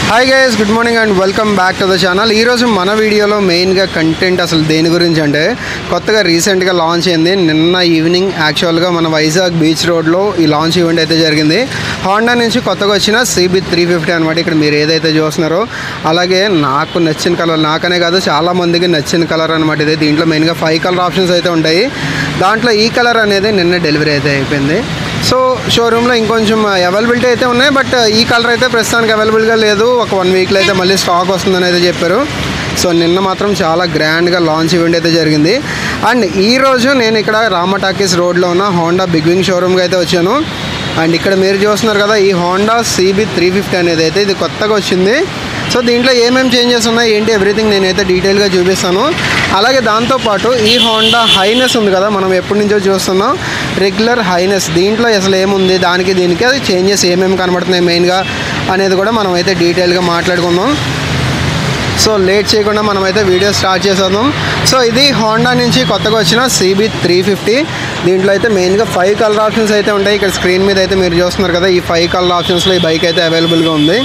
Hi guys, good morning and welcome back to the channel. ఈరోజు మన వీడియోలో మెయిన్గా కంటెంట్ అసలు దేని గురించి అంటే కొత్తగా రీసెంట్గా లాంచ్ అయింది నిన్న ఈవినింగ్. యాక్చువల్గా మన వైజాగ్ బీచ్ రోడ్లో ఈ లాంచ్ ఈవెంట్ అయితే జరిగింది. హోండా నుంచి కొత్తగా వచ్చిన CB350 అనమాట. ఇక్కడ మీరు ఏదైతే చూస్తున్నారో అలాగే నాకు నచ్చిన కలర్, నాకనే కాదు చాలామందికి నచ్చిన కలర్ అనమాట ఇది. దీంట్లో మెయిన్గా 5 కలర్ ఆప్షన్స్ అయితే ఉంటాయి. దాంట్లో ఈ కలర్ అనేది నిన్న డెలివరీ అయితే అయిపోయింది. సో షోరూంలో ఇంకొంచెం అవైలబిలిటీ అయితే ఉన్నాయి, బట్ ఈ కలర్ అయితే ప్రస్తుతానికి అవైలబుల్గా లేదు. ఒక 1 వీక్లో అయితే మళ్ళీ స్టాక్ వస్తుందని అయితే చెప్పారు. సో నిన్న మాత్రం చాలా గ్రాండ్గా లాంచ్ ఈవెంట్ అయితే జరిగింది. అండ్ ఈరోజు నేను ఇక్కడ రామ టాకీస్ రోడ్లో ఉన్న హోండా బిగ్ వింగ్ షోరూమ్కి అయితే వచ్చాను. అండ్ ఇక్కడ మీరు చూస్తున్నారు కదా, ఈ హోండా CB350 అనేది అయితే ఇది కొత్తగా వచ్చింది. సో దీంట్లో ఏమేమి చేంజెస్ ఉన్నాయి ఏంటి ఎవ్రీథింగ్ నేనైతే డీటెయిల్గా చూపిస్తాను. అలాగే దాంతోపాటు ఈ హోండా హైనెస్ ఉంది కదా, మనం ఎప్పటి నుంచో చూస్తున్నాం రెగ్యులర్ హైనెస్, దీంట్లో అసలు ఏముంది, దానికి దీనికి అది చేంజెస్ ఏమేమి కనబడుతున్నాయి మెయిన్గా అనేది కూడా మనం అయితే డీటెయిల్గా మాట్లాడుకుందాం. సో లేట్ చేయకుండా మనమైతే వీడియో స్టార్ట్ చేసేద్దాం. సో ఇది హోండా నుంచి కొత్తగా వచ్చిన CB350. దీంట్లో అయితే మెయిన్గా 5 కలర్ ఆప్షన్స్ అయితే ఉంటాయి. ఇక్కడ స్క్రీన్ మీద అయితే మీరు చూస్తున్నారు కదా, ఈ 5 కలర్ ఆప్షన్స్లో ఈ బైక్ అయితే అవైలబుల్గా ఉంది.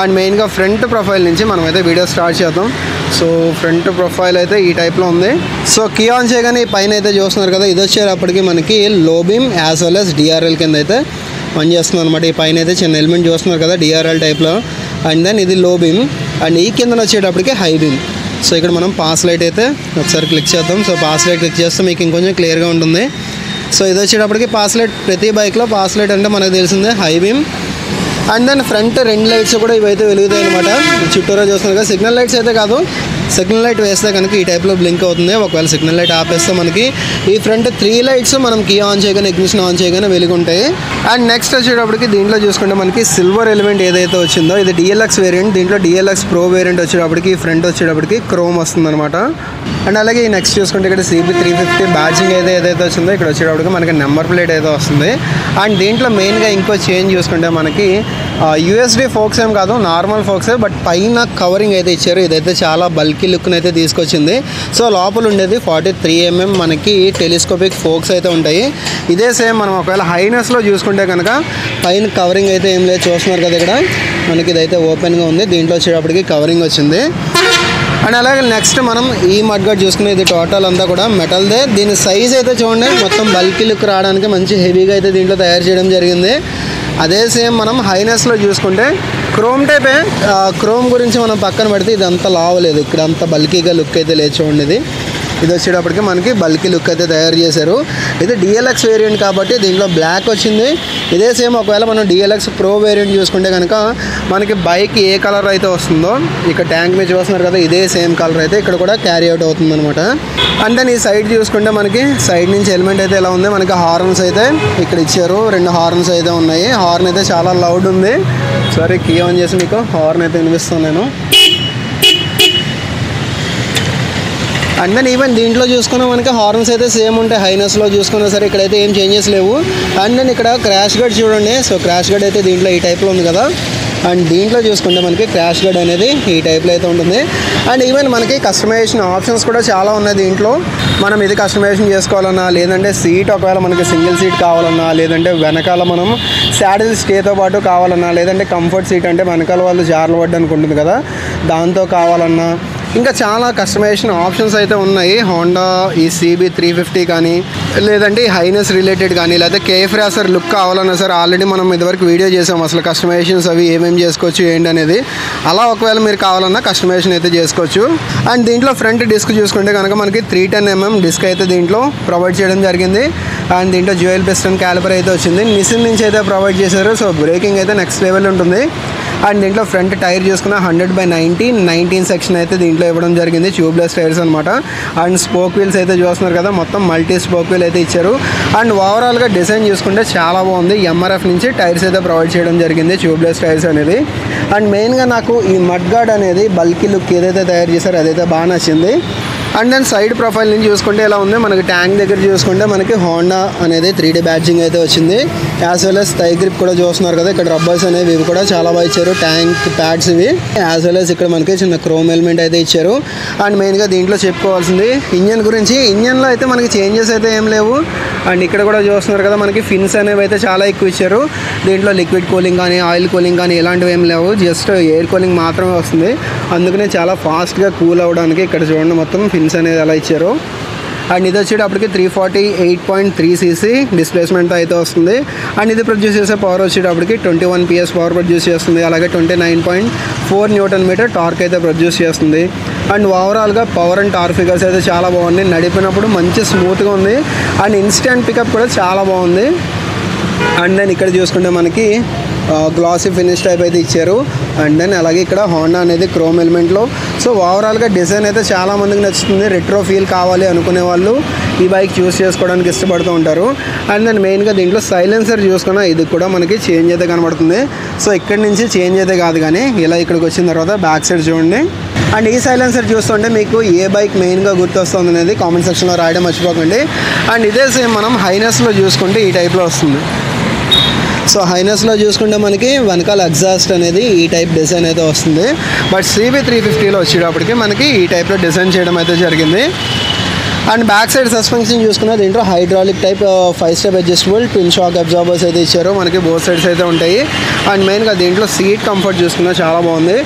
అండ్ మెయిన్గా ఫ్రంట్ ప్రొఫైల్ నుంచి మనమైతే వీడియో స్టార్ట్ చేద్దాం. సో ఫ్రంట్ ప్రొఫైల్ అయితే ఈ టైప్లో ఉంది. సో కీ ఆన్ చేయగానే ఈ పైన అయితే చూస్తున్నారు కదా, ఇది వచ్చేటప్పటికి మనకి లో beam as well as DRL కింద అయితే పనిచేస్తుంది అనమాట. ఈ పైన అయితే చిన్న ఎలిమెంట్ చూస్తున్నారు కదా DRL టైప్లో. అండ్ దెన్ ఇది లో బీమ్, అండ్ ఈ కింద వచ్చేటప్పటికి హై బీమ్. సో ఇక్కడ మనం పాస్ లైట్ అయితే ఒకసారి క్లిక్ చేద్దాం. సో పాస్ లైట్ క్లిక్ చేస్తే మీకు ఇంకొంచెం క్లియర్గా ఉంటుంది. సో ఇది వచ్చేటప్పటికి పాస్ లైట్, ప్రతి బైక్లో పాస్ లైట్ అంటే మనకు తెలిసిందే high beam. And then front 2 lights కూడా ఇవైతే వెలుగుతాయి అనమాట. చుట్టూరా చూస్తున్నారు కదా, సిగ్నల్ లైట్స్ అయితే కాదు, సిగ్నల్ లైట్ వేస్తే కనుక ఈ టైప్లో బ్లింక్ అవుతుంది. ఒకవేళ సిగ్నల్ లైట్ ఆపేస్తే మనకి ఈ ఫ్రంట్ 3 లైట్స్ మనం కీ ఆన్ చేయగానే, ఇగ్నిషన్ ఆన్ చేయగానే వెలుగుంటాయి. అండ్ నెక్స్ట్ వచ్చేటప్పటికి దీంట్లో చూసుకుంటే మనకి సిల్వర్ ఎలిమెంట్ ఏదైతే వచ్చిందో ఇది DLX వేరియంట్. దీంట్లో DLX Pro వేరియంట్ వచ్చేటప్పటికి ఫ్రంట్ వచ్చేటప్పటికి క్రోమ్ వస్తుంది అనమాట. అండ్ అలాగే ఈ నెక్స్ట్ చూసుకుంటే ఇక్కడ CB350 బ్యాడ్జింగ్ ఏదైతే వచ్చిందో ఇక్కడ వచ్చేటప్పటికి మనకి నెంబర్ ప్లేట్ అయితే వస్తుంది. అండ్ దీంట్లో మెయిన్గా ఇంకో చేంజ్ చూసుకుంటే మనకి USD ఫోక్స్ ఏం కాదు, నార్మల్ ఫోక్సే, బట్ పైన కవరింగ్ అయితే ఇచ్చారు. ఇదైతే చాలా బల్కీ లుక్ని అయితే తీసుకొచ్చింది. సో లోపల ఉండేది 43 mm మనకి టెలిస్కోపిక్ ఫోక్స్ అయితే ఉంటాయి. ఇదే సేమ్ మనం ఒకవేళ హైనెస్లో చూసుకుంటే కనుక పైన కవరింగ్ అయితే ఏం లేదు, చూస్తున్నారు కదా ఇక్కడ మనకి ఇదైతే ఓపెన్గా ఉంది. దీంట్లో వచ్చేటప్పటికి కవరింగ్ వచ్చింది. అండ్ అలాగే నెక్స్ట్ మనం ఈ మడ్గార్డ్ చూసుకునే, ఇది టోటల్ అంతా కూడా మెటల్దే. దీని సైజ్ అయితే చూడండి, మొత్తం బల్కీ లుక్ రావడానికి మంచి హెవీగా అయితే దీంట్లో తయారు చేయడం జరిగింది. అదే సేమ్ మనం హైనెస్లో చూసుకుంటే క్రోమ్ టైపే. క్రోమ్ గురించి మనం పక్కన పెడితే ఇది అంత లావలేదు, ఇక్కడ అంత బల్కీగా లుక్ అయితే లేదు చూడండి. ఇది వచ్చేటప్పటికి మనకి బల్కీ లుక్ అయితే తయారు చేశారు. ఇది DLX వేరియంట్ కాబట్టి దీంట్లో బ్లాక్ వచ్చింది. ఇదే సేమ్ ఒకవేళ మనం DLX Pro వేరియంట్ చూసుకుంటే కనుక మనకి బైక్ ఏ కలర్ అయితే వస్తుందో ఇక్కడ ట్యాంక్ మీద చూస్తున్నారు కదా, ఇదే సేమ్ కలర్ అయితే ఇక్కడ కూడా క్యారీ అవుట్ అవుతుంది అనమాట. అండ్ దెన్ ఈ సైడ్ చూసుకుంటే మనకి సైడ్ నుంచి ఎలిమెంట్ అయితే ఎలా ఉంది, మనకి హార్న్స్ అయితే ఇక్కడ ఇచ్చారు. 2 హార్న్స్ అయితే ఉన్నాయి. హార్న్ అయితే చాలా లౌడ్ ఉంది. సరే కీ ఆన్ చేసి మీకు హార్న్ అయితే వినిపిస్తాను నేను. అండ్ దెన్ ఈవెన్ దీంట్లో చూసుకున్నా మనకి హార్న్స్ అయితే సేమ్ ఉంటాయి. హైనెస్లో చూసుకున్నా సరే ఇక్కడైతే ఏం చేంజెస్ లేవు. అండ్ దెన్ ఇక్కడ క్రాష్ గార్డ్ చూడండి. సో క్రాష్ గార్డ్ అయితే దీంట్లో ఈ టైప్లో ఉంది కదా. అండ్ దీంట్లో చూసుకుంటే మనకి క్రాష్ గార్డ్ అనేది ఈ టైప్లో అయితే ఉంటుంది. అండ్ ఈవెన్ మనకి కస్టమైజేషన్ ఆప్షన్స్ కూడా చాలా ఉన్నాయి దీంట్లో. మనం ఇది కస్టమైజేషన్ చేసుకోవాలన్నా, లేదంటే సీట్ ఒకవేళ మనకి సింగిల్ సీట్ కావాలన్నా, లేదంటే వెనకాల మనం శాడిల్ స్టేతో పాటు కావాలన్నా, లేదంటే కంఫర్ట్ సీట్ అంటే వెనకాల వాళ్ళు జార్లు పడ్డానికి ఉంటుంది కదా, దాంతో కావాలన్నా, ఇంకా చాలా కస్టమైజేషన్ ఆప్షన్స్ అయితే ఉన్నాయి. హోండా ఈ CB350 కానీ, లేదంటే హైనెస్ రిలేటెడ్ కానీ, లేకపోతే కేఫ్ రేసర్ లుక్ కావాలన్నా సరే ఆల్రెడీ మనం ఇదివరకు వీడియో చేసాం అసలు కస్టమైజేషన్స్ అవి ఏమేమి చేసుకోవచ్చు ఏంటి అనేది. అలా ఒకవేళ మీరు కావాలన్నా కస్టమైజేషన్ అయితే చేసుకోవచ్చు. అండ్ దీంట్లో ఫ్రంట్ డిస్క్ చూసుకుంటే కనుక మనకి 310 mm డిస్క్ అయితే దీంట్లో ప్రొవైడ్ చేయడం జరిగింది. అండ్ దీంట్లో డ్యూయల్ పిస్టన్ క్యాలిపర్ అయితే వచ్చింది. నిసిన్ నుంచి అయితే ప్రొవైడ్ చేశారు. సో బ్రేకింగ్ అయితే నెక్స్ట్ లెవెల్ ఉంటుంది. అండ్ దీంట్లో ఫ్రంట్ టైర్ చూసుకున్న 100/90 19 సెక్షన్ అయితే దీంట్లో ఇవ్వడం జరిగింది. ట్యూబ్లెస్ టైర్స్ అనమాట. అండ్ స్పోక్ వీల్స్ అయితే చూస్తున్నారు కదా, మొత్తం మల్టీ స్పోక్ వీల్ అయితే ఇచ్చారు. అండ్ ఓవరాల్గా డిజైన్ చూసుకుంటే చాలా బాగుంది. MRF నుంచి టైర్స్ అయితే ప్రొవైడ్ చేయడం జరిగింది, ట్యూబ్లెస్ టైర్స్ అనేది. అండ్ మెయిన్గా నాకు ఈ మడ్గార్డ్ అనేది బల్కీ లుక్ ఏదైతే తయారు చేశారో అదైతే బాగా నచ్చింది. అండ్ దెన్ సైడ్ ప్రొఫైల్ నుంచి చూసుకుంటే ఎలా ఉంది, మనకి ట్యాంక్ దగ్గర చూసుకుంటే మనకి హోండా అనేది 3D బ్యాడ్జింగ్ అయితే వచ్చింది. As well as thigh grip కూడా చూస్తున్నారు కదా, ఇక్కడ రబ్బర్స్ అనేవి ఇవి కూడా చాలా బాగా ఇచ్చారు. ట్యాంక్ ప్యాడ్స్ ఇవి, యాజ్ వెల్ as ఇక్కడ మనకి చిన్న క్రోమ్ ఎలిమెంట్ అయితే ఇచ్చారు. అండ్ మెయిన్గా దీంట్లో చెప్పుకోవాల్సింది ఇంజన్ గురించి. ఇంజన్లో అయితే మనకి చేంజెస్ అయితే ఏం లేవు. అండ్ ఇక్కడ కూడా చూస్తున్నారు కదా, మనకి ఫిన్స్ అనేవి అయితే చాలా ఎక్కువ ఇచ్చారు. దీంట్లో లిక్విడ్ కూలింగ్ కానీ ఆయిల్ కూలింగ్ కానీ ఇలాంటివి ఏం లేవు, జస్ట్ ఎయిర్ కూలింగ్ మాత్రమే వస్తుంది. అందుకనే చాలా ఫాస్ట్గా కూల్ అవ్వడానికి ఇక్కడ చూడండి మొత్తం ఫిన్స్ అనేది ఎలా ఇచ్చారు. అండ్ ఇది వచ్చేటప్పటికి 348.3 cc డిస్ప్లేస్మెంట్ అయితే వస్తుంది. అండ్ ఇది ప్రొడ్యూస్ చేసే పవర్ వచ్చేటప్పటికి 21 PS పవర్ ప్రొడ్యూస్ చేస్తుంది. అలాగే 29.4 Nm టార్క్ అయితే ప్రొడ్యూస్ చేస్తుంది. అండ్ ఓవరాల్గా పవర్ అండ్ టార్క్ ఫిగర్స్ అయితే చాలా బాగుంది. నడిపినప్పుడు మంచి స్మూత్గా ఉంది. అండ్ ఇన్స్టెంట్ పికప్ కూడా చాలా బాగుంది. అండ్ దెన్ ఇక్కడ చూసుకుంటే మనకి గ్లాసీ ఫినిష్ టైప్ అయితే ఇచ్చారు. అండ్ దెన్ అలాగే ఇక్కడ హోండా అనేది క్రోమ్ ఎలిమెంట్లో. సో ఓవరాల్గా డిజైన్ అయితే చాలా మందికి నచ్చుతుంది. రెట్రో ఫీల్ కావాలి అనుకునే వాళ్ళు ఈ బైక్ చూస్ చేసుకోవడానికి ఇష్టపడుతూ ఉంటారు. అండ్ దెన్ మెయిన్గా దీంట్లో సైలెన్సర్ చూసుకున్నా ఇది కూడా మనకి చేంజ్ అయితే కనబడుతుంది. సో ఇక్కడి నుంచి చేంజ్ అయితే కాదు, కానీ ఇలా ఇక్కడికి వచ్చిన తర్వాత బ్యాక్ సైడ్ చూడండి. అండ్ ఈ సైలెన్సర్ చూస్తుంటే మీకు ఏ బైక్ మెయిన్గా గుర్తొస్తుంది అనేది కామెంట్ సెక్షన్లో రాయడం మర్చిపోకండి. అండ్ ఇదే సేమ్ మనం హైనెస్లో చూసుకుంటే ఈ టైప్లో వస్తుంది. సో హైనెస్లో చూసుకుంటే మనకి వెనకాల ఎగ్జాస్ట్ అనేది ఈ టైప్ డిజైన్ అయితే వస్తుంది. బట్ CB350లో వచ్చేటప్పటికి మనకి ఈ టైప్లో డిజైన్ చేయడం అయితే జరిగింది. అండ్ బ్యాక్ సైడ్ సస్పెన్షన్ చూసుకున్న దీంట్లో hydraulic type 5 step adjustable twin shock absorbers అయితే ఇచ్చారు. మనకి బోత్ సైడ్స్ అయితే ఉంటాయి. అండ్ మెయిన్గా దీంట్లో సీట్ కంఫర్ట్ చూసుకున్నా చాలా బాగుంది.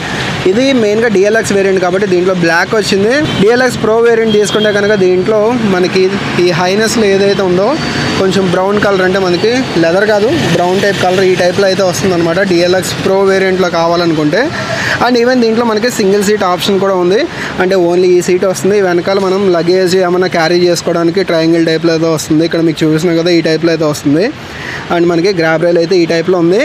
ఇది మెయిన్గా DLX వేరియంట్ కాబట్టి దీంట్లో బ్లాక్ వచ్చింది. DLX Pro వేరియంట్ తీసుకుంటే కనుక దీంట్లో మనకి ఈ హైనెస్లో ఏదైతే ఉందో కొంచెం బ్రౌన్ కలర్, అంటే మనకి లెదర్ కాదు బ్రౌన్ టైప్ కలర్ ఈ టైప్లో అయితే వస్తుంది అనమాట DLX Pro వేరియంట్లో కావాలనుకుంటే. అండ్ ఈవెన్ దీంట్లో మనకి సింగిల్ సీట్ ఆప్షన్ కూడా ఉంది. అంటే ఓన్లీ ఈ సీట్ వస్తుంది. వెనకాల మనం లగేజ్ ఏమైనా క్యారీ చేసుకోవడానికి ట్రయాంగిల్ టైప్లో అయితే వస్తుంది. ఇక్కడ మీకు చూసినా కదా ఈ టైప్లో అయితే వస్తుంది. అండ్ మనకి గ్రాబ్ రైల్ అయితే ఈ టైప్లో ఉంది.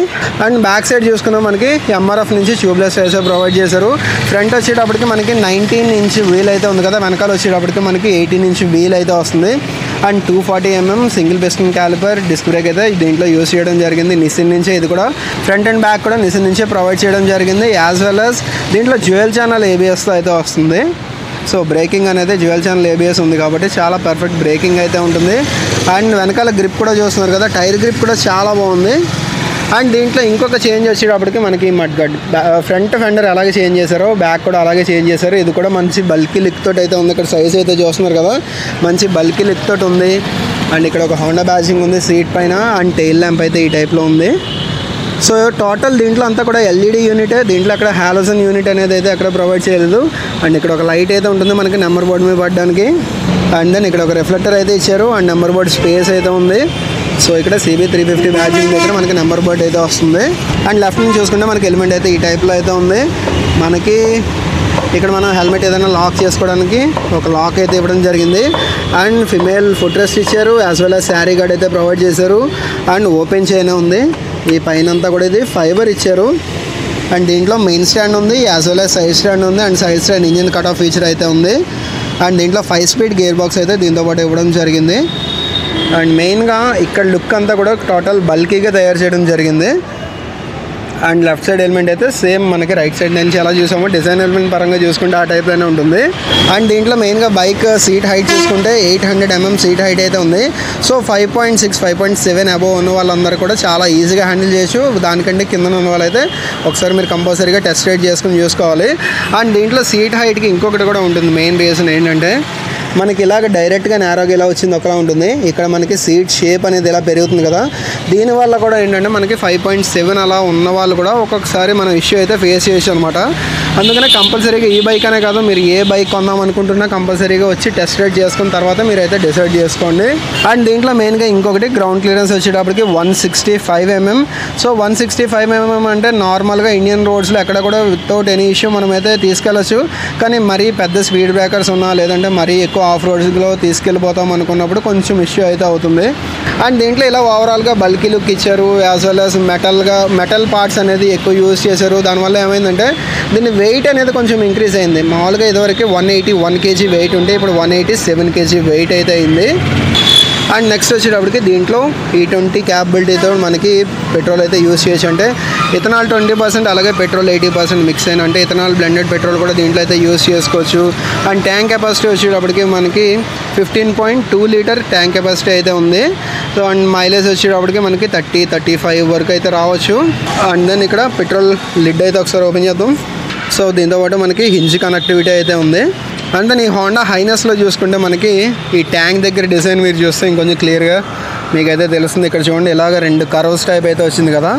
అండ్ బ్యాక్ సైడ్ చూసుకున్నా మనకి MRF నుంచి ట్యూబ్లెస్ టైర్స్ ప్రొవైడ్ చేశారు. ఫ్రంట్ వచ్చేటప్పటికి మనకి 19 ఇంచ్ వీల్ అయితే ఉంది కదా, వెనకాల వచ్చేటప్పటికి మనకి 18 ఇంచ్ వీల్ అయితే వస్తుంది. And 240 mm single piston caliper disc brake అయితే దీంట్లో యూస్ చేయడం జరిగింది. నిసిన్ నుంచే ఇది కూడా ఫ్రంట్ అండ్ బ్యాక్ కూడా నిసిన్ నుంచే ప్రొవైడ్ చేయడం జరిగింది. యాజ్ వెల్ as దీంట్లో డ్యూయల్ ఛానల్ ABSతో అయితే వస్తుంది. సో బ్రేకింగ్ అనేది డ్యూయల్ ఛానల్ ABS ఉంది కాబట్టి చాలా పర్ఫెక్ట్ బ్రేకింగ్ అయితే ఉంటుంది. అండ్ వెనకాల గ్రిప్ కూడా చూస్తున్నారు కదా, టైర్ గ్రిప్ కూడా చాలా బాగుంది. అండ్ దీంట్లో ఇంకొక చేంజ్ వచ్చేటప్పటికి మనకి మడ్ గడ్ ఫ్రంట్ ఫెండర్ అలాగే చేంజ్ చేశారు, బ్యాక్ కూడా అలాగే చేంజ్ చేశారు. ఇది కూడా మంచి బల్కీ లిక్ తోటి అయితే ఉంది. ఇక్కడ సైజ్ అయితే చూస్తున్నారు కదా, మంచి బల్కీ లిక్ తోటి ఉంది. అండ్ ఇక్కడ ఒక హోండా బ్యాడ్జింగ్ ఉంది సీట్ పైన. అండ్ టెయిల్ ల్యాంప్ అయితే ఈ టైప్లో ఉంది. సో టోటల్ దీంట్లో అంతా కూడా LED యూనిటే. దీంట్లో అక్కడ హాలోజన్ యూనిట్ అనేది అయితే అక్కడ ప్రొవైడ్ చేయలేదు. అండ్ ఇక్కడ ఒక లైట్ అయితే ఉంటుంది మనకి నెంబర్ బోర్డు మీద పడడానికి. అండ్ దెన్ ఇక్కడ ఒక రిఫ్లెక్టర్ అయితే ఇచ్చారు. అండ్ నెంబర్ బోర్డు స్పేస్ అయితే ఉంది. సో ఇక్కడ CB350 బ్యాడ్జింగ్ దగ్గర మనకి నెంబర్ బోర్డు అయితే వస్తుంది. అండ్ లెఫ్ట్ నుంచి చూసుకుంటే మనకి ఎలిమెంట్ అయితే ఈ టైప్లో అయితే ఉంది. మనకి ఇక్కడ మనం హెల్మెట్ ఏదైనా లాక్ చేసుకోవడానికి ఒక లాక్ అయితే ఇవ్వడం జరిగింది. అండ్ ఫిమేల్ ఫుట్ రెస్ట్ ఇచ్చారు. As well as sari guard అయితే ప్రొవైడ్ చేశారు. అండ్ ఓపెన్ చైన్ ఉంది. ఈ పైన అంతా కూడా ఇది ఫైబర్ ఇచ్చారు. అండ్ దీంట్లో మెయిన్ స్టాండ్ ఉంది, as well as side stand ఉంది. And side stand engine cut off feature అయితే ఉంది. అండ్ దీంట్లో 5 స్పీడ్ గేర్ బాక్స్ అయితే దీంతో పాటు ఇవ్వడం జరిగింది. అండ్ మెయిన్గా ఇక్కడ లుక్ అంతా కూడా టోటల్ బల్కీగా తయారు చేయడం జరిగింది. అండ్ లెఫ్ట్ సైడ్ ఎలిమెంట్ అయితే సేమ్ మనకి రైట్ సైడ్ నుంచి ఎలా చూసామో డిజైన్ ఎలిమెంట్ పరంగా చూసుకుంటే ఆ టైప్లోనే ఉంటుంది. అండ్ దీంట్లో మెయిన్గా బైక్ సీట్ హైట్ చూసుకుంటే 800 mm సీట్ హైట్ అయితే ఉంది. సో 5.6, 5.7 అబోవ్ ఉన్న వాళ్ళందరూ కూడా చాలా ఈజీగా హ్యాండిల్ చేయొచ్చు. దానికంటే కింద ఉన్న వాళ్ళైతే ఒకసారి మీరు కంపల్సరీగా టెస్ట్ రైడ్ చేసుకుని చూసుకోవాలి. అండ్ దీంట్లో సీట్ హైట్కి ఇంకొకటి కూడా ఉంటుంది. మెయిన్ రీజన్ ఏంటంటే మనకి ఇలాగ డైరెక్ట్గా నేరోగా ఇలా వచ్చింది ఒకలా ఉంటుంది. ఇక్కడ మనకి సీట్ షేప్ అనేది ఇలా పెరుగుతుంది కదా, దీనివల్ల కూడా ఏంటంటే మనకి 5.7 అలా ఉన్న వాళ్ళు కూడా ఒక్కొక్కసారి మనం ఇష్యూ అయితే ఫేస్ చేయొచ్చు అనమాట. అందుకనే కంపల్సరీగా ఈ బైక్ అనే కాదు, మీరు ఏ బైక్ కొందాం అనుకుంటున్నా కంపల్సరీగా వచ్చి టెస్ట్ రైడ్ చేసుకున్న తర్వాత మీరైతే డిసైడ్ చేసుకోండి. అండ్ దీంట్లో మెయిన్గా ఇంకొకటి గ్రౌండ్ క్లియరెన్స్ వచ్చేటప్పటికి 165 mm. సో 165 mm అంటే నార్మల్గా ఇండియన్ రోడ్స్లో ఎక్కడ కూడా వితౌట్ ఎనీ ఇష్యూ మనమైతే తీసుకెళ్ళచ్చు. కానీ మరీ పెద్ద స్పీడ్ బ్రేకర్స్ ఉన్నా లేదంటే మరీ ఎక్కువ ఆఫ్ రోడ్స్లో తీసుకెళ్ళిపోతాం అనుకున్నప్పుడు కొంచెం ఇష్యూ అయితే అవుతుంది. అండ్ దీంట్లో ఇలా ఓవరాల్గా బల్కీ లుక్ ఇచ్చారు. As well as metal parts అనేది ఎక్కువ యూజ్ చేశారు. దానివల్ల ఏమైందంటే దీని వెయిట్ అనేది కొంచెం ఇంక్రీజ్ అయింది. మామూలుగా ఇదివరకు 181 kg వెయిట్ ఉంటే ఇప్పుడు 187 kg వెయిట్ అయితే అయింది. అండ్ నెక్స్ట్ వచ్చేటప్పటికి దీంట్లో E20 క్యాపబిలిటీతో మనకి పెట్రోల్ అయితే యూస్ చేయొచ్చు. అంటే ఇథనాల్ 20% అలాగే పెట్రోల్ 80% మిక్స్ అయిన అంటే ఇథనాల్ బ్లెండెడ్ పెట్రోల్ కూడా దీంట్లో అయితే యూస్ చేసుకోవచ్చు. అండ్ ట్యాంక్ కెపాసిటీ వచ్చేటప్పటికి మనకి 15.2 లీటర్ ట్యాంక్ కెపాసిటీ అయితే ఉంది. సో అండ్ మైలేజ్ వచ్చేటప్పటికి మనకి 30-35 వరకు అయితే రావచ్చు. అండ్ దెన్ ఇక్కడ పెట్రోల్ లిడ్ అయితే ఒకసారి ఓపెన్ చేద్దాం. సో దీంతోపాటు మనకి హింజ్ కనెక్టివిటీ అయితే ఉంది. అండ్ దెన్ ఈ హోండా హైనెస్లో చూసుకుంటే మనకి ఈ ట్యాంక్ దగ్గర డిజైన్ మీరు చూస్తే ఇంకొంచెం క్లియర్గా మీకైతే తెలుస్తుంది. ఇక్కడ చూడండి ఇలాగ 2 కర్వ్స్ టైప్ అయితే వచ్చింది కదా.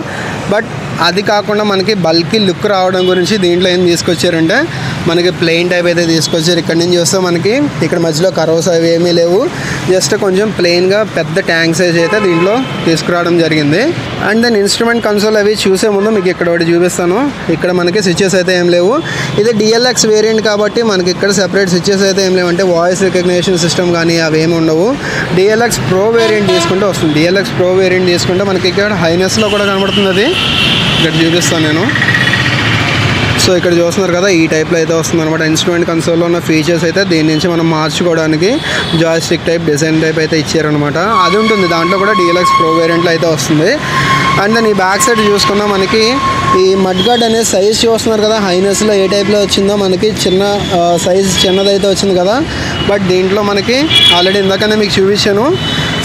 బట్ అది కాకుండా మనకి బల్కీ లుక్ రావడం గురించి దీంట్లో ఏం తీసుకొచ్చారంటే మనకి ప్లెయిన్ టైప్ అయితే తీసుకొచ్చారు. ఇక్కడ నుంచి చూస్తే మనకి ఇక్కడ మధ్యలో కర్వ్స్ అవి ఏమీ లేవు. జస్ట్ కొంచెం ప్లెయిన్గా పెద్ద ట్యాంక్ సైజ్ అయితే దీంట్లో తీసుకురావడం జరిగింది. అండ్ దెన్ ఇన్స్ట్రుమెంట్ కన్సోల్ అవి చూసే ముందు మీకు ఇక్కడ ఒకటి చూపిస్తాను. ఇక్కడ మనకి స్విచెస్ అయితే ఏం లేవు. ఇది DLX వేరియంట్ కాబట్టి మనకి ఇక్కడ సెపరేట్ స్విచెస్ అయితే ఏం లేవు. అంటే వాయిస్ రికగ్నిషన్ సిస్టమ్ కానీ అవి ఏమి ఉండవు. DLX Pro వేరియంట్ తీసుకుంటే వస్తుంది. DLX Pro వేరియంట్ తీసుకుంటే మనకి ఇక్కడ హైనెస్లో కూడా కనబడుతుంది. అది ఇక్కడ చూపిస్తాను నేను. సో ఇక్కడ చూస్తున్నారు కదా ఈ టైప్లో అయితే వస్తుంది అనమాట. ఇన్స్ట్రుమెంట్ కన్సోల్లో ఉన్న ఫీచర్స్ అయితే దీని నుంచి మనం మార్చుకోవడానికి జాయ్స్టిక్ టైప్ డిజైన్ టైప్ అయితే ఇచ్చారనమాట. అది ఉంటుంది దాంట్లో కూడా DLX Pro వేరియంట్లో అయితే వస్తుంది. అండ్ దెన్ ఈ బ్యాక్ సైడ్ చూసుకున్నా మనకి ఈ మడ్గార్డ్ అనే సైజ్ చూస్తున్నారు కదా. హైనెస్లో ఏ టైప్లో వచ్చిందో మనకి చిన్న సైజ్ చిన్నదైతే వచ్చింది కదా. బట్ దీంట్లో మనకి ఆల్రెడీ ఇందాకనే మీకు చూపించాను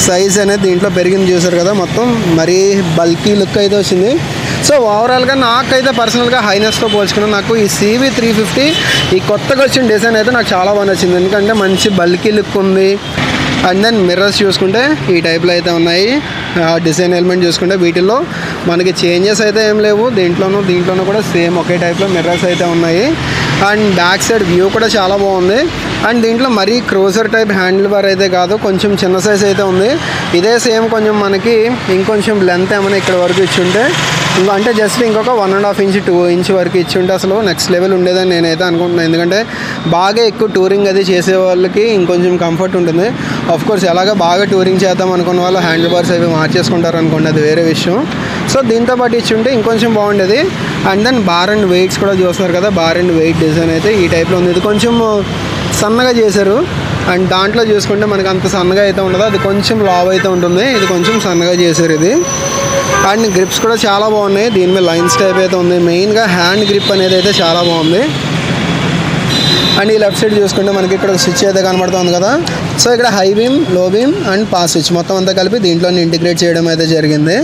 సైజ్ అనేది దీంట్లో పెరిగింది చూసారు కదా. మొత్తం మరీ బల్కీ లుక్ అయితే వచ్చింది. సో ఓవరాల్గా నాకైతే పర్సనల్గా హైనెస్తో పోల్చుకున్నా నాకు ఈ CV350 ఈ కొత్తగా వచ్చిన డిజైన్ అయితే నాకు చాలా బాగా నచ్చింది. ఎందుకంటే మంచి బల్కీ లుక్ ఉంది. అండ్ దెన్ మిర్రర్స్ చూసుకుంటే ఈ టైప్లో అయితే ఉన్నాయి. డిజైన్ ఎలిమెంట్ చూసుకుంటే వీటిల్లో మనకి చేంజెస్ అయితే ఏం లేవు. దీంట్లోనూ కూడా సేమ్ ఒకే టైప్లో మిర్రర్స్ అయితే ఉన్నాయి. అండ్ బ్యాక్ సైడ్ వ్యూ కూడా చాలా బాగుంది. అండ్ దీంట్లో మరీ క్రోజర్ టైప్ హ్యాండిల్ బార్ అయితే కాదు, కొంచెం చిన్న సైజ్ అయితే ఉంది. ఇదే సేమ్ కొంచెం మనకి ఇంకొంచెం లెంత్ ఏమైనా ఇక్కడ వరకు ఇచ్చుంటే అంటే జస్ట్ ఇంకొక 1.5 ఇంచ్ 2 ఇంచ్ వరకు ఇచ్చుంటే అసలు నెక్స్ట్ లెవెల్ ఉండేదని నేనైతే అనుకుంటున్నాను. ఎందుకంటే బాగా ఎక్కువ టూరింగ్ అది చేసే వాళ్ళకి ఇంకొంచెం కంఫర్ట్ ఉంటుంది. ఆఫ్ కోర్స్ ఎలాగ బాగా టూరింగ్ చేద్దాం అనుకున్న వాళ్ళు హ్యాండిల్ బార్స్ అవి మార్చేసుకుంటారు అనుకోండి, అది వేరే విషయం. సో దీంతో పాటు ఇచ్చుంటే ఇంకొంచెం బాగుండేది. And then bar and weights కూడా చూస్తున్నారు కదా. బార్ అండ్ వెయిట్ డిజైన్ అయితే ఈ టైప్లో ఉంది. ఇది కొంచెం సన్నగా చేశారు. అండ్ దాంట్లో చూసుకుంటే మనకి అంత సన్నగా అయితే ఉండదు, అది కొంచెం లావ్ అయితే ఉంటుంది. ఇది కొంచెం సన్నగా చేశారు ఇది. అండ్ గ్రిప్స్ కూడా చాలా బాగున్నాయి. దీని మీద లైన్స్ టైప్ అయితే ఉంది. మెయిన్గా హ్యాండ్ గ్రిప్ అనేది అయితే చాలా బాగుంది. అండ్ ఈ లెఫ్ట్ సైడ్ చూసుకుంటే మనకి ఇక్కడ స్విచ్ అయితే కనబడుతుంది కదా. సో ఇక్కడ హై బీమ్, లో బీమ్ అండ్ పాస్ స్విచ్ మొత్తం అంతా కలిపి దీంట్లోనే ఇంటిగ్రేట్ చేయడం అయితే జరిగింది.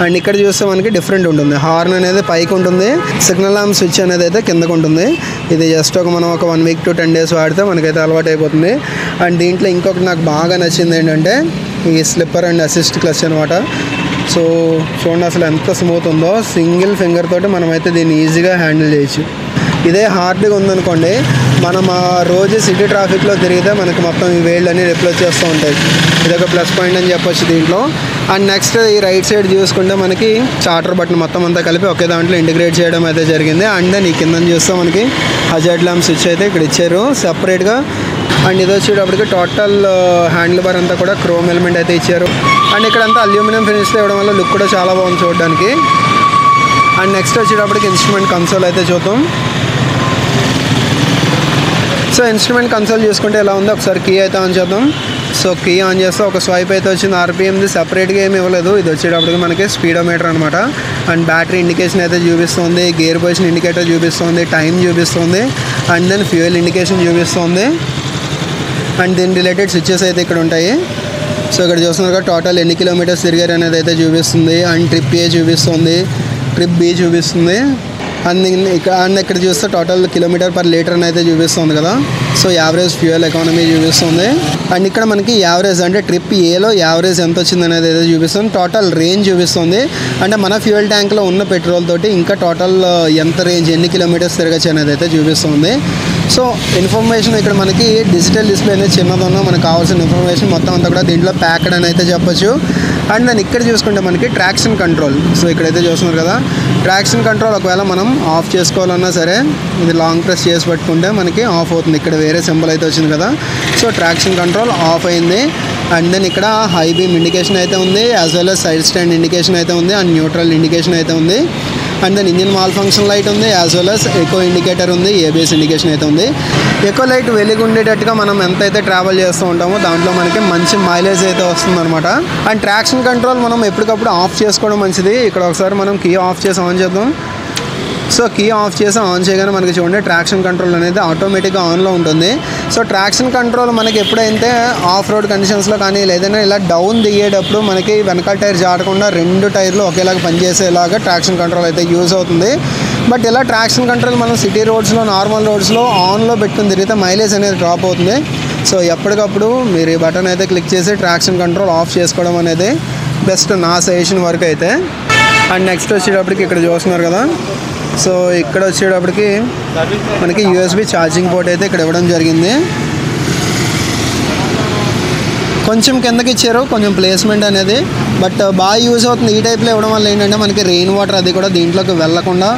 అండ్ ఇక్కడ చూస్తే మనకి డిఫరెంట్ ఉంటుంది. హార్న్ అనేది పైకి ఉంటుంది, సిగ్నల్ ల్యాంప్ స్విచ్ అనేది అయితే కిందకు ఉంటుంది. ఇది జస్ట్ మనం ఒక 1 వీక్ to 10 డేస్ వాడితే మనకైతే అలవాటు అయిపోతుంది. అండ్ దీంట్లో ఇంకొకటి నాకు బాగా నచ్చింది ఏంటంటే ఈ స్లిప్పర్ అండ్ అసిస్ట్ క్లచ్ అనమాట. సో చూడండి అసలు ఎంత స్మూత్ ఉందో. సింగిల్ ఫింగర్ తోటి మనమైతే దీన్ని ఈజీగా హ్యాండిల్ చేయొచ్చు. ఇదే హార్డ్గా ఉందనుకోండి, మనం రోజు సిటీ ట్రాఫిక్లో తిరిగితే మనకి మొత్తం ఈ వేళ్ళు అన్నీ రిప్లేస్ చేస్తూ ఉంటాయి. ఇదొక ప్లస్ పాయింట్ అని చెప్పొచ్చు దీంట్లో. అండ్ నెక్స్ట్ ఈ రైట్ సైడ్ చూసుకుంటే మనకి చార్టర్ బటన్ మొత్తం అంతా కలిపి ఒకే దాంట్లో ఇంటిగ్రేట్ చేయడం అయితే జరిగింది. అండ్ దెన్ ఈ కింద చూస్తే మనకి హజార్డ్ ల్యాంప్ స్విచ్ అయితే ఇక్కడ ఇచ్చారు సెపరేట్గా. అండ్ ఇది వచ్చేటప్పటికి టోటల్ హ్యాండిల్ బార్ అంతా కూడా క్రోమ్ ఎలిమెంట్ అయితే ఇచ్చారు. అండ్ ఇక్కడంతా అల్యూమినియం ఫినిష్తో ఇవ్వడం వల్ల లుక్ కూడా చాలా బాగుంది చూడడానికి. అండ్ నెక్స్ట్ వచ్చేటప్పటికి ఇన్స్ట్రుమెంట్ కన్సోల్ అయితే చూద్దాం. సో ఇన్స్ట్రుమెంట్ కన్సోల్ చూసుకుంటే ఎలా ఉందో ఒకసారి కీ అయితే ఆన్ చేద్దాం. సో కీ ఆన్ చేస్తే ఒక స్వైప్ అయితే వచ్చింది. RPMది సపరేట్గా ఏమి ఇవ్వలేదు. ఇది వచ్చేటప్పటికి మనకి స్పీడోమీటర్ అనమాట. అండ్ బ్యాటరీ ఇండికేషన్ అయితే చూపిస్తుంది, గేర్ పొజిషన్ ఇండికేటర్ చూపిస్తుంది, టైం చూపిస్తుంది, అండ్ దెన్ ఫ్యూయల్ ఇండికేషన్ చూపిస్తుంది. అండ్ దీని రిలేటెడ్ స్విచెస్ అయితే ఇక్కడ ఉంటాయి. సో ఇక్కడ చూస్తున్నారు టోటల్ ఎన్ని కిలోమీటర్స్ తిరిగారు అనేది అయితే చూపిస్తుంది. అండ్ ట్రిప్ A చూపిస్తుంది, ట్రిప్ B చూపిస్తుంది. అండ్ ఇక్కడ చూస్తే టోటల్ కిలోమీటర్ పర్ లీటర్ అని అయితే చూపిస్తుంది కదా. సో యావరేజ్ ఫ్యూయల్ ఎకానమీ చూపిస్తుంది. అండ్ ఇక్కడ మనకి యావరేజ్ అంటే ట్రిప్ Aలో యావరేజ్ ఎంత వచ్చింది అనేది అయితే చూపిస్తుంది. టోటల్ రేంజ్ చూపిస్తుంది. అంటే మన ఫ్యూయల్ ట్యాంక్లో ఉన్న పెట్రోల్ తోటి ఇంకా టోటల్ ఎంత రేంజ్ ఎన్ని కిలోమీటర్స్ తిరగచ్చు అనేది అయితే చూపిస్తుంది. సో ఇన్ఫర్మేషన్ ఇక్కడ మనకి డిజిటల్ డిస్ప్లే అనేది చిన్నదన్నా మనకు కావాల్సిన ఇన్ఫర్మేషన్ మొత్తం అంతా కూడా దీంట్లో ప్యాక్డ్ అని అయితే చెప్పొచ్చు. అండ్ దాన్ని ఇక్కడ చూసుకుంటే మనకి ట్రాక్షన్ కంట్రోల్. సో ఇక్కడైతే చూస్తున్నారు కదా, ట్రాక్షన్ కంట్రోల్ ఒకవేళ మనం ఆఫ్ చేసుకోవాలన్నా సరే ఇది లాంగ్ ప్రెస్ చేసి పట్టుకుంటే మనకి ఆఫ్ అవుతుంది. ఇక్కడ వేరే సింబల్ అయితే వచ్చింది కదా. సో ట్రాక్షన్ కంట్రోల్ ఆఫ్ అయింది. అండ్ దెన్ ఇక్కడ హై బీమ్ ఇండికేషన్ అయితే ఉంది, as well as side stand indication అయితే ఉంది, అండ్ న్యూట్రల్ ఇండికేషన్ అయితే ఉంది. And then engine malfunction light ఉంది, as well as eco indicator ఉంది, ఏబిఎస్ ఇండికేషన్ అయితే ఉంది. ఎకో లైట్ వెలిగి ఉండేటట్టుగా మనం ఎంతైతే ట్రావెల్ చేస్తూ ఉంటామో దాంట్లో మనకి మంచి మైలేజ్ అయితే వస్తుంది అనమాట. అండ్ ట్రాక్షన్ కంట్రోల్ మనం ఎప్పటికప్పుడు ఆఫ్ చేసుకోవడం మంచిది. ఇక్కడ ఒకసారి మనం కీ ఆఫ్ చేసి ఆన్ చేద్దాం. సో కీ ఆఫ్ చేసి ఆన్ చేయగానే మనకి చూడండి ట్రాక్షన్ కంట్రోల్ అనేది ఆటోమేటిక్గా ఆన్లో ఉంటుంది. సో ట్రాక్షన్ కంట్రోల్ మనకి ఎప్పుడైతే ఆఫ్ రోడ్ కండిషన్స్లో కానీ లేదన్నా ఇలా డౌన్ దిగేటప్పుడు మనకి వెనకాల టైర్ జాడకుండా 2 టైర్లు ఒకేలాగా పనిచేసేలాగా ట్రాక్షన్ కంట్రోల్ అయితే యూజ్ అవుతుంది. బట్ ఇలా ట్రాక్షన్ కంట్రోల్ మనం సిటీ రోడ్స్లో, నార్మల్ రోడ్స్లో ఆన్లో పెట్టుకుని తిరిగితే మైలేజ్ అనేది డ్రాప్ అవుతుంది. సో ఎప్పటికప్పుడు మీరు ఈ బటన్ అయితే క్లిక్ చేసి ట్రాక్షన్ కంట్రోల్ ఆఫ్ చేసుకోవడం అనేది బెస్ట్ నా సజెషన్ వరకు అయితే. అండ్ నెక్స్ట్ వచ్చేటప్పటికి ఇక్కడ చూస్తున్నారు కదా, సో ఇక్కడ వచ్చేటప్పటికి మనకి యూఎస్బి ఛార్జింగ్ పోర్ట్ అయితే ఇక్కడ ఇవ్వడం జరిగింది. కొంచెం కిందకి ఇచ్చారు కొంచెం ప్లేస్మెంట్ అనేది, బట్ బాగా యూజ్ అవుతుంది. ఈ టైప్లో ఇవ్వడం వల్ల ఏంటంటే మనకి రెయిన్ వాటర్ అది కూడా దీంట్లోకి వెళ్లకుండా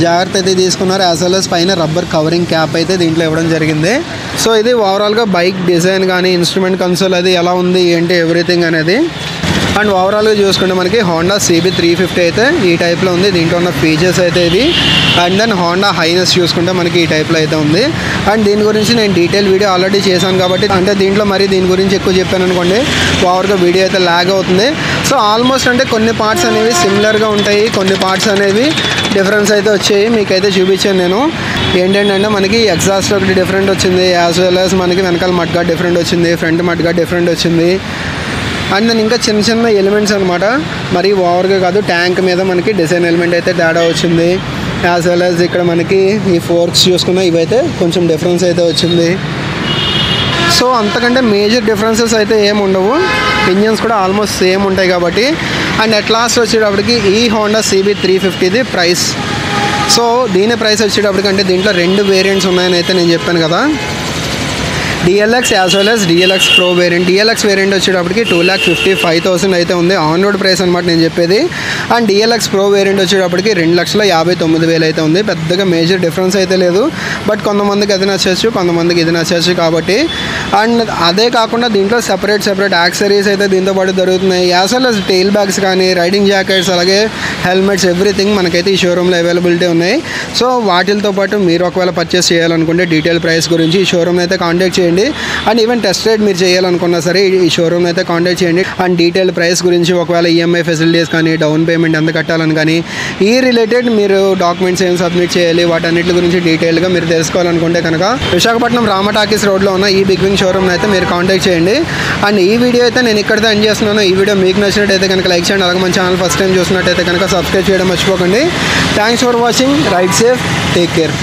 జాగ్రత్త అయితే తీసుకున్నారు. యాజ్ వెల్ as పైన రబ్బర్ కవరింగ్ క్యాప్ అయితే దీంట్లో ఇవ్వడం జరిగింది. సో ఇది ఓవరాల్గా బైక్ డిజైన్ కానీ ఇన్స్ట్రుమెంట్ కన్సోల్ అది ఎలా ఉంది ఏంటి ఎవ్రీథింగ్ అనేది. అండ్ ఓవరాల్గా చూసుకుంటే మనకి హోండా CB350 అయితే ఈ టైప్లో ఉంది. దీంట్లో ఉన్న ఫీచర్స్ అయితే ఇది. అండ్ దెన్ హోండా హైనెస్ చూసుకుంటే మనకి ఈ టైప్లో అయితే ఉంది. అండ్ దీని గురించి నేను డీటెయిల్ వీడియో ఆల్రెడీ చేశాను కాబట్టి అంటే దీంట్లో మరి దీని గురించి ఎక్కువ చెప్పాను అనుకోండి ఓవర్గా వీడియో అయితే ల్యాగ్ అవుతుంది. సో ఆల్మోస్ట్ అంటే కొన్ని పార్ట్స్ అనేవి సిమిలర్గా ఉంటాయి, కొన్ని పార్ట్స్ అనేవి డిఫరెన్స్ అయితే వచ్చాయి. మీకైతే చూపించాను నేను. ఏంటంటే మనకి ఎగ్జాస్ట్ ఒకటి డిఫరెంట్ వచ్చింది, యాజ్ వెల్ as మనకి వెనకాల మడ్గార్డ్ డిఫరెంట్ వచ్చింది, ఫ్రంట్ మడ్గార్డ్ డిఫరెంట్ వచ్చింది. అండ్ దెన్ ఇంకా చిన్న చిన్న ఎలిమెంట్స్ అనమాట, మరి ఓవర్గా కాదు. ట్యాంక్ మీద మనకి డిజైన్ ఎలిమెంట్ అయితే తేడా వచ్చింది. యాజ్ వెల్ as ఇక్కడ మనకి ఈ ఫోర్క్స్ చూసుకున్నా ఇవైతే కొంచెం డిఫరెన్స్ అయితే వచ్చింది. సో అంతకంటే మేజర్ డిఫరెన్సెస్ అయితే ఏమి ఉండవు. ఇంజన్స్ కూడా ఆల్మోస్ట్ సేమ్ ఉంటాయి కాబట్టి. అండ్ అట్ లాస్ట్ వచ్చేటప్పటికి ఈ హోండా CB350ది ప్రైస్. సో దీని ప్రైస్ వచ్చేటప్పటికి అంటే దీంట్లో 2 వేరియంట్స్ ఉన్నాయని అయితే నేను చెప్పాను కదా, DLX as well as DLX Pro variant. DLX variant వచ్చేటప్పటికి 2,55,000 అయితే ఉంది ఆన్ రోడ్ ప్రైస్ అనమాట నేను చెప్పేది. అండ్ DLX Pro వేరియంట్ వచ్చేటప్పటికి 2,59,000 అయితే ఉంది. పెద్దగా మేజర్ డిఫరెన్స్ అయితే లేదు. బట్ కొంతమందికి అది నచ్చచ్చు, కొంతమందికి ఇది నచ్చచ్చు కాబట్టి. అండ్ అదే కాకుండా దీంట్లో సెపరేట్ యాక్సరీస్ అయితే దీంతో పాటు దొరుకుతున్నాయి. As well as tail bags కానీ, రైడింగ్ జాకెట్స్, అలాగే హెల్మెట్స్, ఎవ్రీథింగ్ మనకైతే ఈ షోరూంలో అవైలబిలిటీ ఉన్నాయి. సో వాటితో పాటు మీరు ఒకవేళ పర్చేస్ చేయాలనుకుంటే డీటెయిల్ ప్రైస్ గురించి ఈ షోరూమ్ అయితే కాంటాక్ట్ చేయండి. అండ్ ఈవెన్ టెస్ట్ రైడ్ మీరు చేయాలనుకున్నా సరే ఈ షోరూమ్ అయితే కాంటాక్ట్ చేయండి. అండ్ డీటెయిల్ ప్రైస్ గురించి ఒకవేళ EMI ఫెసిలిటీస్ కానీ, డౌన్ పేమెంట్ ఎంత కట్టాలని కానీ, ఈ రిలేటెడ్ మీరు డాక్యుమెంట్స్ ఏం సబ్మిట్ చేయాలి వాటన్నిటి గురించి డీటెయిల్గా మీరు తెలుసుకోవాలనుకుంటే కనుక విశాఖపట్నం రామ టాకీస్ రోడ్లో ఉన్న ఈ బిగ్ వింగ్ షోరూమ్ అయితే మీరు కాంటాక్ట్ చేయండి. అండ్ ఈ వీడియో అయితే నేను ఇక్కడితో ఎండ్ చేస్తున్నాను. ఈ వీడియో మీకు నచ్చినట్టయితే కనుక లైక్ చేయండి. అలాగే మన ఛానల్ ఫస్ట్ టైం చూసినట్టయితే కనుక సబ్స్క్రైబ్ చేయడం మర్చిపోకండి. Thanks for watching. Ride safe, take care.